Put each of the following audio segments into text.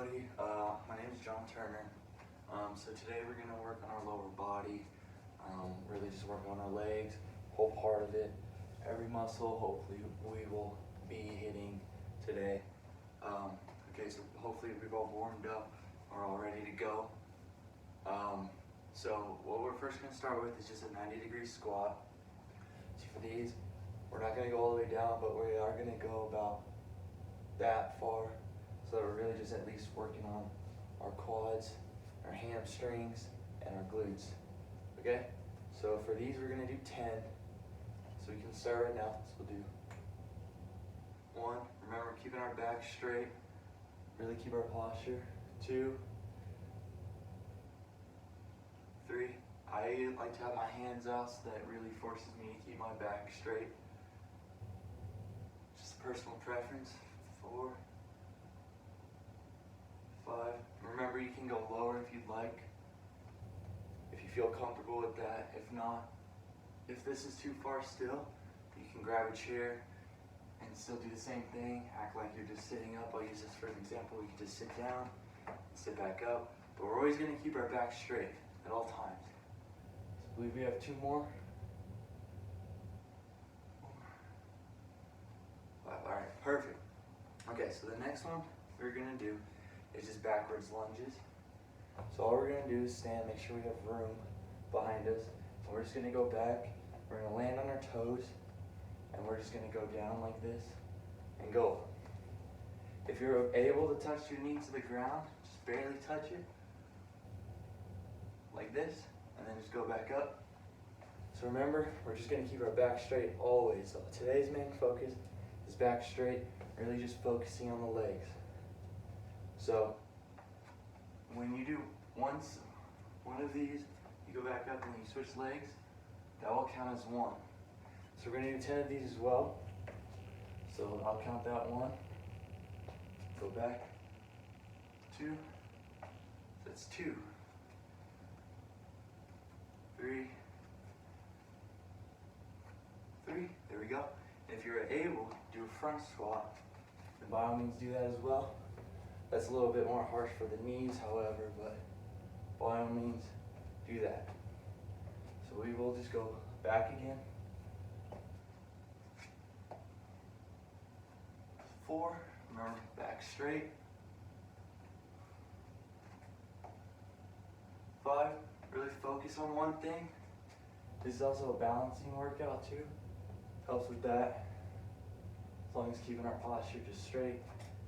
everybody. My name is John Turner. So today we're going to work on our lower body, really just working on our legs, whole part of it, every muscle. Hopefully we will be hitting today. Okay, so hopefully we've all warmed up, we're all ready to go. So what we're first going to start with is just a 90-degree squat. So for these, we're not going to go all the way down, but we are going to go about that far. So that we're really just at least working on our quads, our hamstrings, and our glutes. Okay? So for these, we're going to do 10. So we can start right now. So we'll do 1. Remember, keeping our back straight. Really keep our posture. 2. 3. I like to have my hands out, so that really forces me to keep my back straight. Just personal preference. 4. 5. Remember, you can go lower if you'd like, if you feel comfortable with that. If not, if this is too far still, you can grab a chair and still do the same thing. Act like you're just sitting up. I'll use this for an example. You can just sit down, sit back up, but we're always going to keep our back straight at all times. So I believe we have 2 more. 4, 5. All right, perfect. Okay, so the next one we're going to do is just backwards lunges. So all we're going to do is stand, make sure we have room behind us. And we're just going to go back, we're going to land on our toes, and we're just going to go down like this and go. If you're able to touch your knee to the ground, just barely touch it, like this, and then just go back up. So remember, we're just going to keep our back straight always. So today's main focus is back straight, really just focusing on the legs. So when you do one of these, you go back up and you switch legs, that will count as 1. So we're going to do 10 of these as well. So I'll count that 1. Go back. 2. So that's 2. 3. 3. There we go. And if you're able to do a front squat, then by all means do that as well. That's a little bit more harsh for the knees, however, but by all means, do that. So we will just go back again. 4, remember, back straight. 5, really focus on one thing. This is also a balancing workout too. Helps with that. As long as keeping our posture just straight,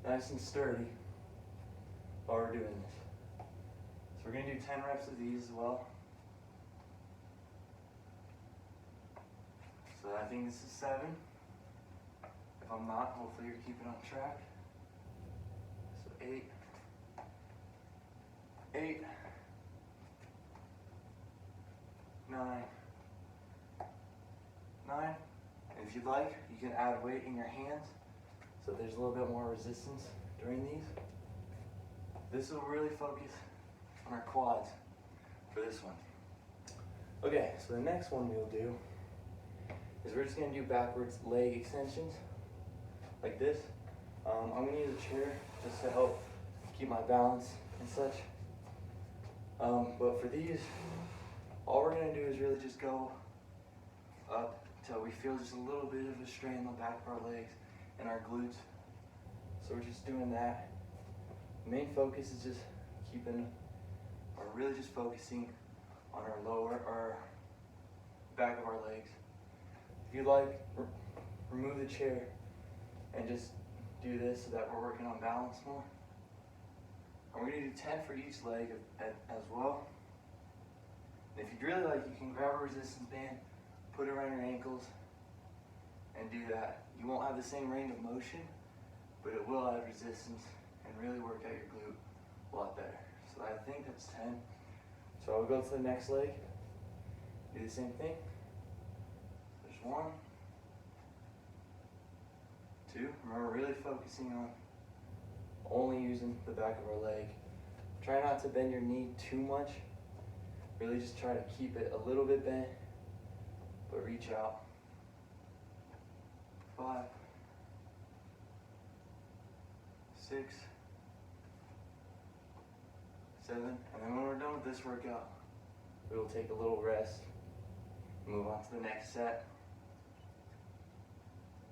nice and sturdy while we're doing this. So we're going to do 10 reps of these as well. So I think this is 7. If I'm not, hopefully you're keeping on track. So 8. 8. 9. 9. And if you'd like, you can add weight in your hands so there's a little bit more resistance during these. This will really focus on our quads for this one. Okay, so the next one we'll do is we're just going to do backwards leg extensions like this. I'm going to use a chair just to help keep my balance and such. But for these, all we're going to do is really just go up until we feel just a little bit of a strain in the back of our legs and our glutes. So we're just doing that. The main focus is just keeping, or really just focusing on our lower, or back of our legs. If you like, remove the chair and just do this so that we're working on balance more. And we're going to do 10 for each leg as well. And if you'd really like, you can grab a resistance band, put it around your ankles, and do that. You won't have the same range of motion, but it will add resistance and really work out your glute a lot better. So I think that's 10. So I'll go to the next leg, do the same thing. There's 1, 2. Remember, really focusing on only using the back of our leg. Try not to bend your knee too much. Really just try to keep it a little bit bent, but reach out. 5, 6, 7, and then when we're done with this workout, we will take a little rest, move on to the next set.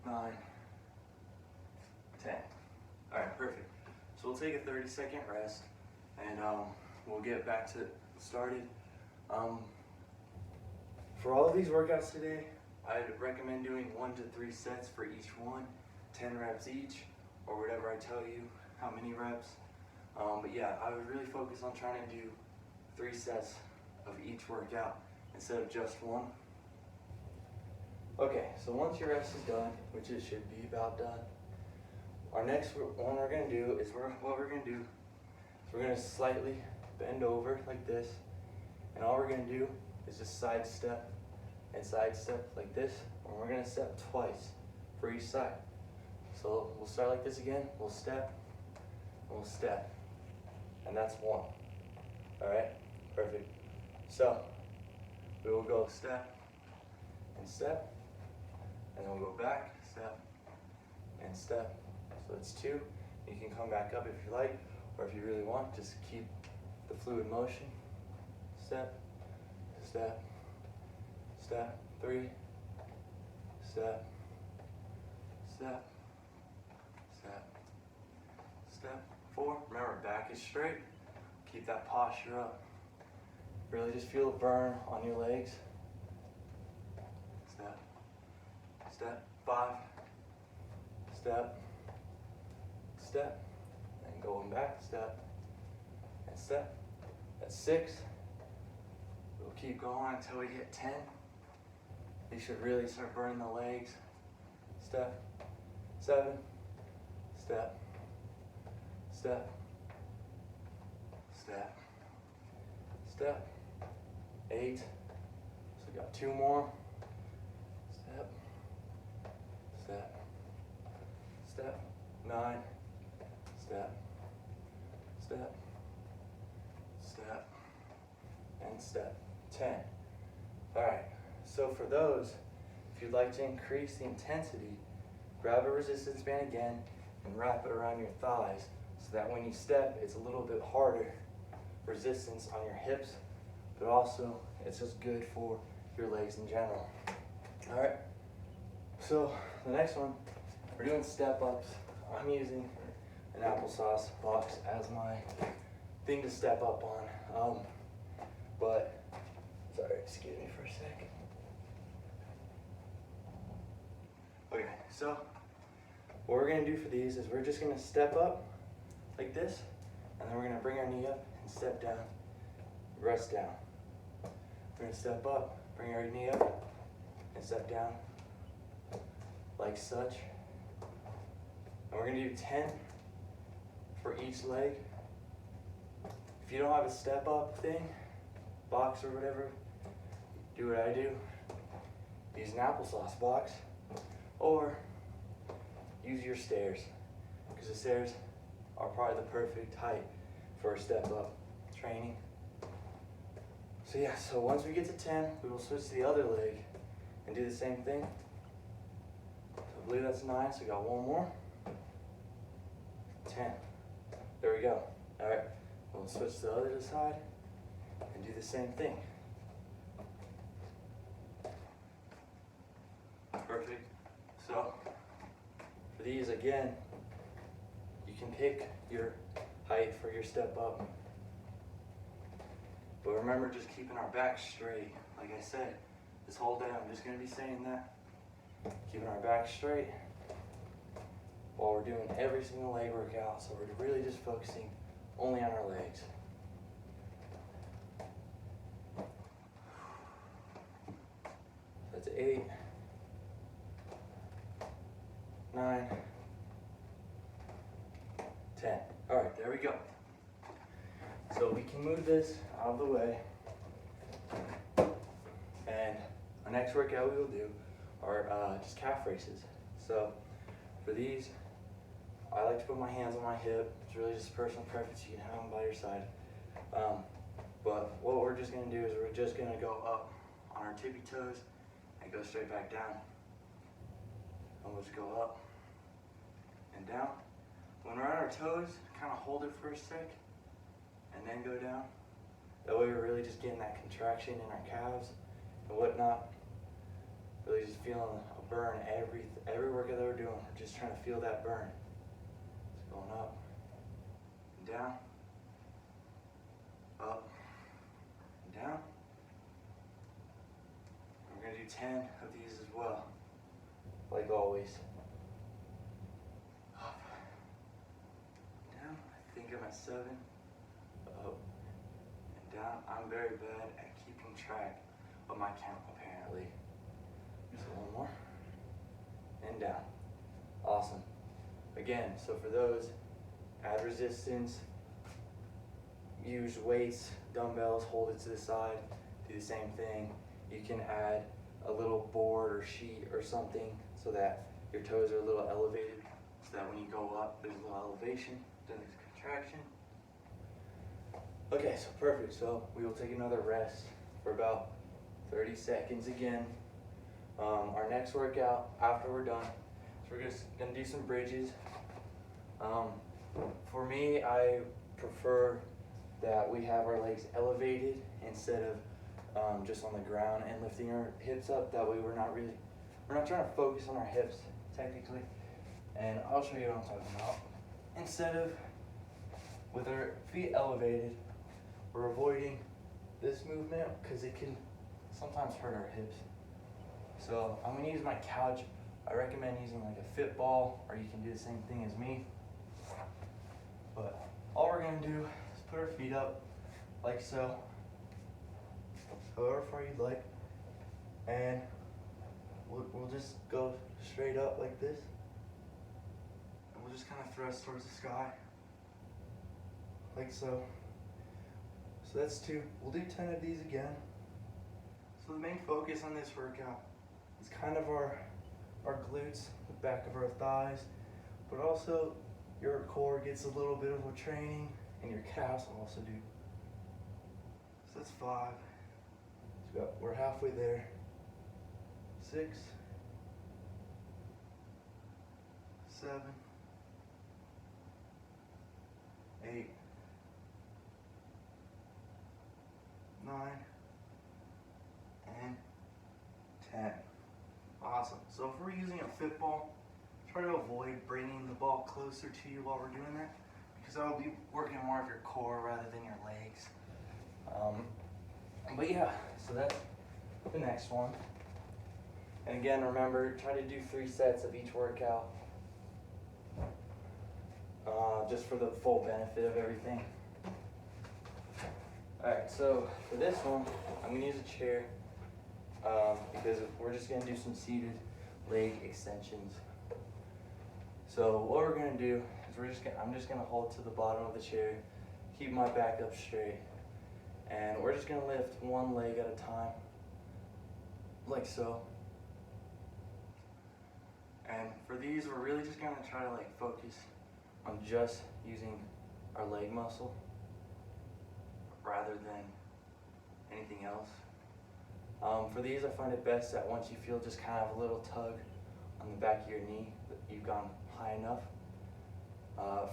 9, 10. All right, perfect. So we'll take a 30-second rest, and we'll get back to started. For all of these workouts today, I'd recommend doing 1 to 3 sets for each one, 10 reps each, or whatever I tell you, how many reps. But yeah, I would really focus on trying to do 3 sets of each workout instead of just one. Okay, so once your rest is done, which it should be about done, our next one we're gonna do is we're gonna slightly bend over like this, and all we're gonna do is just side step and side step like this, and we're gonna step twice for each side. So we'll start like this again, we'll step, and we'll step, and that's 1. All right, perfect. So we will go step and step, and then we'll go back, step and step. So it's 2. You can come back up if you like, or if you really want, just keep the fluid motion. Step, step, step. 3, step, step, step, step. 4. Remember, back is straight. Keep that posture up. Really just feel the burn on your legs. Step, step. 5, step, step, and going back, step, and step. That's 6. We'll keep going until we hit 10. You should really start burning the legs. Step, 7, step, step, step, step. 8. So we got 2 more. Step, step, step. 9, step, step, step, and step. 10. All right, so for those, if you'd like to increase the intensity, grab a resistance band again and wrap it around your thighs so that when you step, it's a little bit harder resistance on your hips, but also it's just good for your legs in general. All right, so the next one, we're doing step ups. I'm using an applesauce box as my thing to step up on. But, sorry, excuse me for a second. Okay, so what we're gonna do for these is we're just gonna step up like this, and then we're gonna bring our knee up and step down, rest down. We're gonna step up, bring our knee up, and step down, like such. And we're gonna do 10 for each leg. If you don't have a step up thing, box or whatever, do what I do. Use an applesauce box, or use your stairs, because the stairs are probably the perfect height for a step up training. So yeah, so once we get to 10, we will switch to the other leg and do the same thing. So I believe that's 9, so we got 1 more. 10. There we go. All right, we'll switch to the other side and do the same thing. Perfect. So for these, again, you can pick your height for your step up. But remember, just keeping our back straight. Like I said, this whole day I'm just going to be saying that. Keeping our back straight while we're doing every single leg workout. So we're really just focusing only on our legs. That's 8, 9, 10. All right, there we go. So we can move this out of the way. And our next workout we will do are just calf raises. So for these, I like to put my hands on my hip. It's really just personal preference. You can have them by your side. But what we're just gonna do is we're just gonna go up on our tippy toes and go straight back down. And we'll just go up and down. When we're on our toes, kind of hold it for a sec and then go down. That way we're really just getting that contraction in our calves and whatnot. Really just feeling a burn every workout that we're doing. We're just trying to feel that burn. It's going up and down, up and down. We're gonna do 10 of these as well, like always. Up, down. I think I'm at 7. Up and down. I'm very bad at keeping track of my count, apparently. So one more, and down. Awesome. Again, so for those, add resistance, use weights, dumbbells, hold it to the side, do the same thing. You can add a little board or sheet or something so that your toes are a little elevated, so that when you go up, there's a little elevation, then there's contraction. Okay, so perfect. So we will take another rest for about 30 seconds again. Our next workout after we're done, so we're just gonna do some bridges. For me, I prefer that we have our legs elevated instead of just on the ground and lifting our hips up. That way we're not trying to focus on our hips technically. And I'll show you what I'm talking about. Instead of with our feet elevated, we're avoiding this movement because it can sometimes hurt our hips. So I'm gonna use my couch. I recommend using like a fit ball, or you can do the same thing as me. But all we're gonna do is put our feet up like so, however far you'd like, and we'll just go straight up like this. And we'll just kind of thrust towards the sky, like so. So that's 2. We'll do 10 of these again. So the main focus on this workout is kind of our glutes, the back of our thighs, but also your core gets a little bit of a training, and your calves also do. So that's 5. So we're halfway there. 6, 7, 8, 9, and 10. Awesome. So if we're using a fit ball, try to avoid bringing the ball closer to you while we're doing that, because that will be working more of your core rather than your legs. But yeah, so that's the next one. And again, remember, try to do 3 sets of each workout, just for the full benefit of everything. Alright, so for this one, I'm going to use a chair, because we're just going to do some seated leg extensions. So what we're going to do is I'm just going to hold to the bottom of the chair, keep my back up straight, and we're just going to lift one leg at a time, like so. And for these, we're really just going to try to focus on just using our leg muscle rather than anything else. For these, I find it best that once you feel just kind of a little tug on the back of your knee, that you've gone high enough.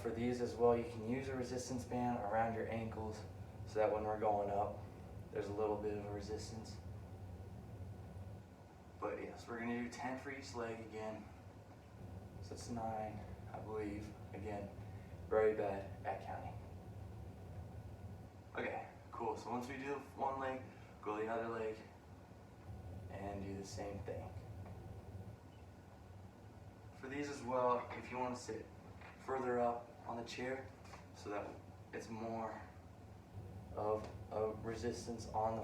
For these as well, you can use a resistance band around your ankles so that when we're going up, there's a little bit of a resistance. But yes, we're going to do 10 for each leg again. So it's 9, I believe. Again, very bad at counting. Okay, cool. So once we do one leg, go the other leg and do the same thing. For these as well, if you want to sit further up on the chair so that it's more of a resistance on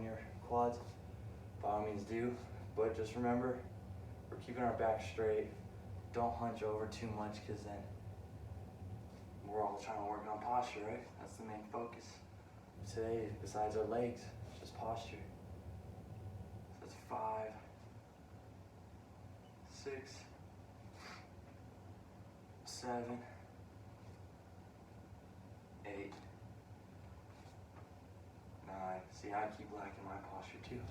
your quads, by all means do. But just remember, we're keeping our back straight. Don't hunch over too much, because then we're all trying to work on posture, right? That's the main focus today, besides our legs, it's just posture. So that's 5, 6, 7, 8, 9. See, I keep lacking my posture too.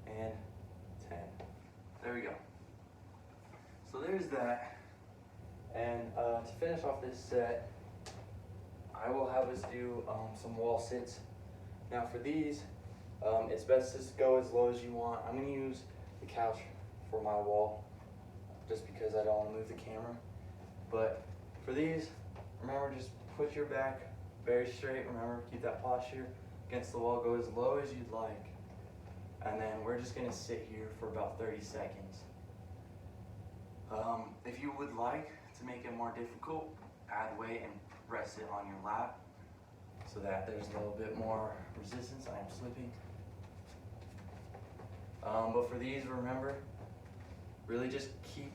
And 10. There we go. So there's that. And to finish off this set, I will have us do some wall sits. Now for these, it's best to go as low as you want. I'm gonna use the couch for my wall, just because I don't want to move the camera. But for these, remember, just put your back very straight. Remember, keep that posture against the wall. Go as low as you'd like. And then we're just gonna sit here for about 30 seconds. If you would like to make it more difficult, add weight and rest it on your lap so that there's a little bit more resistance. I am slipping. But for these, remember, really just keep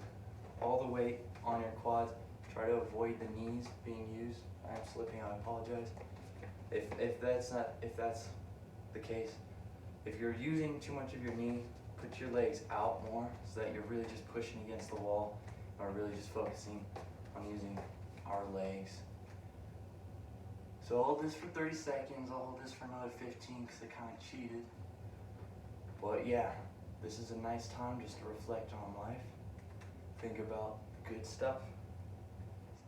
all the weight on your quads. Try to avoid the knees being used. I am slipping, I apologize. If that's the case, if you're using too much of your knee, put your legs out more so that you're really just pushing against the wall, or really just focusing on using our legs. So I'll hold this for 30 seconds, I'll hold this for another 15 because I kind of cheated. But yeah, this is a nice time just to reflect on life, think about good stuff.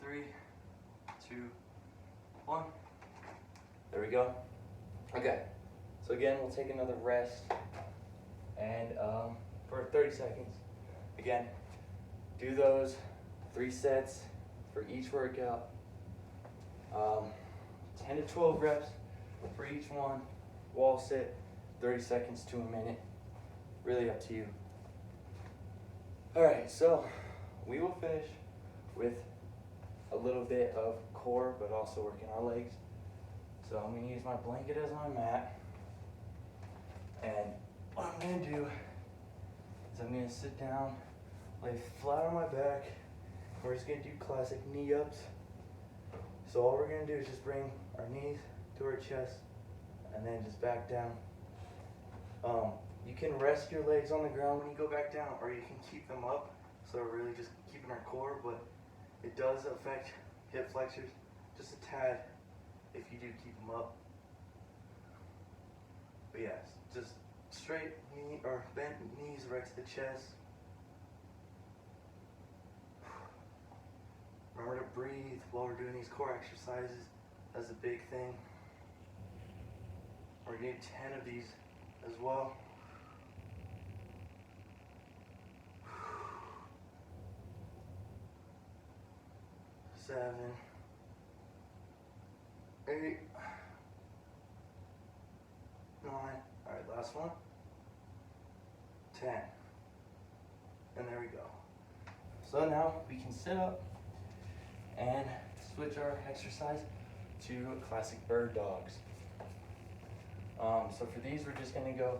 3, 2, 1. There we go. Okay, so again, we'll take another rest, and for 30 seconds, again, do those 3 sets for each workout, 10 to 12 reps for each one, wall sit, 30 seconds to a minute, really up to you. All right, so we will finish with a little bit of core, but also working our legs. So I'm gonna use my blanket as my mat, and what I'm gonna do is I'm gonna sit down, lay flat on my back. We're just gonna do classic knee ups. So all we're gonna do is just bring our knees to our chest and then just back down. You can rest your legs on the ground when you go back down, or you can keep them up. So we're really just keeping our core, but it does affect hip flexors just a tad if you do keep them up. But yeah, just straight knee or bent knees right to the chest. Remember to breathe while we're doing these core exercises. That's a big thing. We're gonna do 10 of these as well. 7, 8, 9. All right, last one. 10. And there we go. So now we can sit up and switch our exercise to classic bird dogs. So for these, we're just gonna go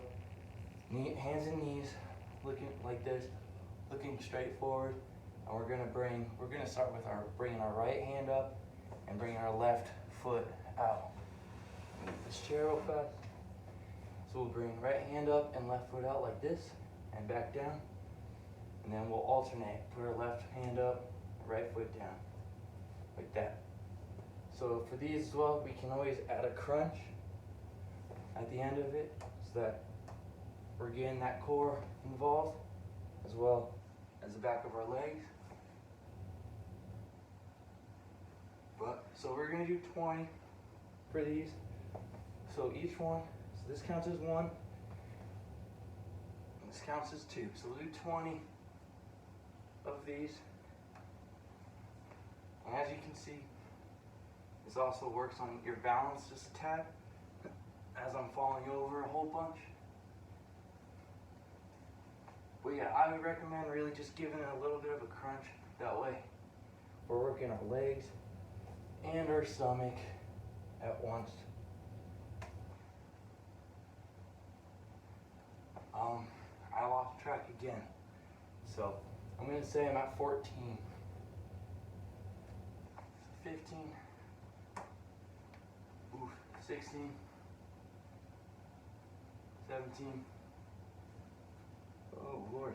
hands and knees, looking like this, looking straight forward. And we're gonna start with bringing our right hand up and bringing our left foot out. Move this chair real fast. So we'll bring right hand up and left foot out like this and back down. And then we'll alternate, put our left hand up, right foot down, like that. So for these as well, we can always add a crunch at the end of it so that we're getting that core involved as well as the back of our legs. So we're gonna do 20 for these. So each one, so this counts as 1, and this counts as 2. So we'll do 20 of these. And as you can see, this also works on your balance just a tad, as I'm falling over a whole bunch. But yeah, I would recommend really just giving it a little bit of a crunch. That way we're working our legs and our stomach at once. I lost track again. So I'm gonna say I'm at 14. 15. 16. 17. Oh Lord.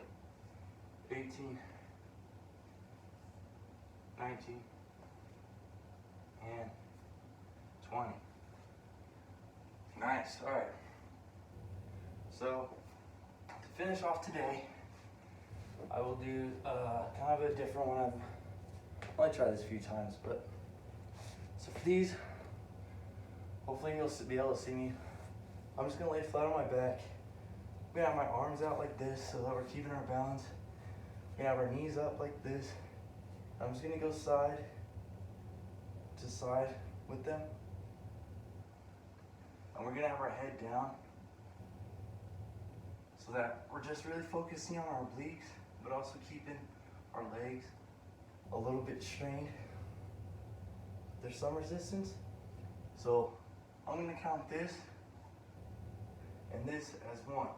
18. 19. And 20. Nice, all right. So to finish off today, I will do kind of a different one. I've only tried this a few times, but so for these, Hopefully you'll be able to see me. I'm just gonna lay flat on my back. We're gonna have my arms out like this so that we're keeping our balance. We're gonna have our knees up like this. I'm just gonna go side to side with them. And we're gonna have our head down so that we're just really focusing on our obliques, but also keeping our legs a little bit strained. There's some resistance. So I'm gonna count this and this as 1.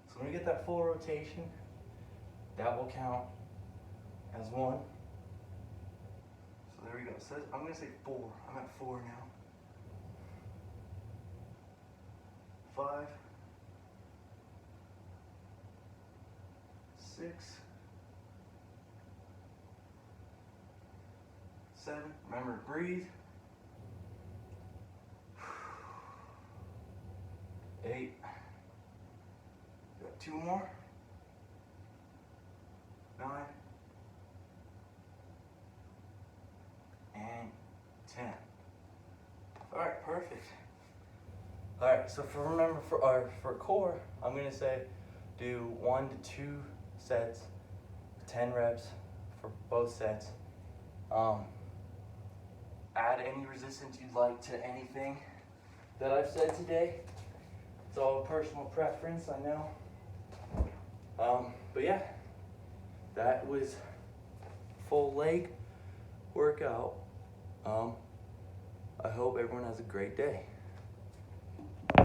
So when we get that full rotation, that will count as 1. So there we go. So I'm gonna say 4. I'm at 4 now. 5, 6, 7. Remember to breathe. 8. Got 2 more. 9. And 10. All right, perfect. All right, so for core, I'm gonna say do 1 to 2 sets, 10 reps for both sets. Add any resistance you'd like to anything that I've said today. It's all personal preference, I know. But yeah, that was full leg workout. I hope everyone has a great day.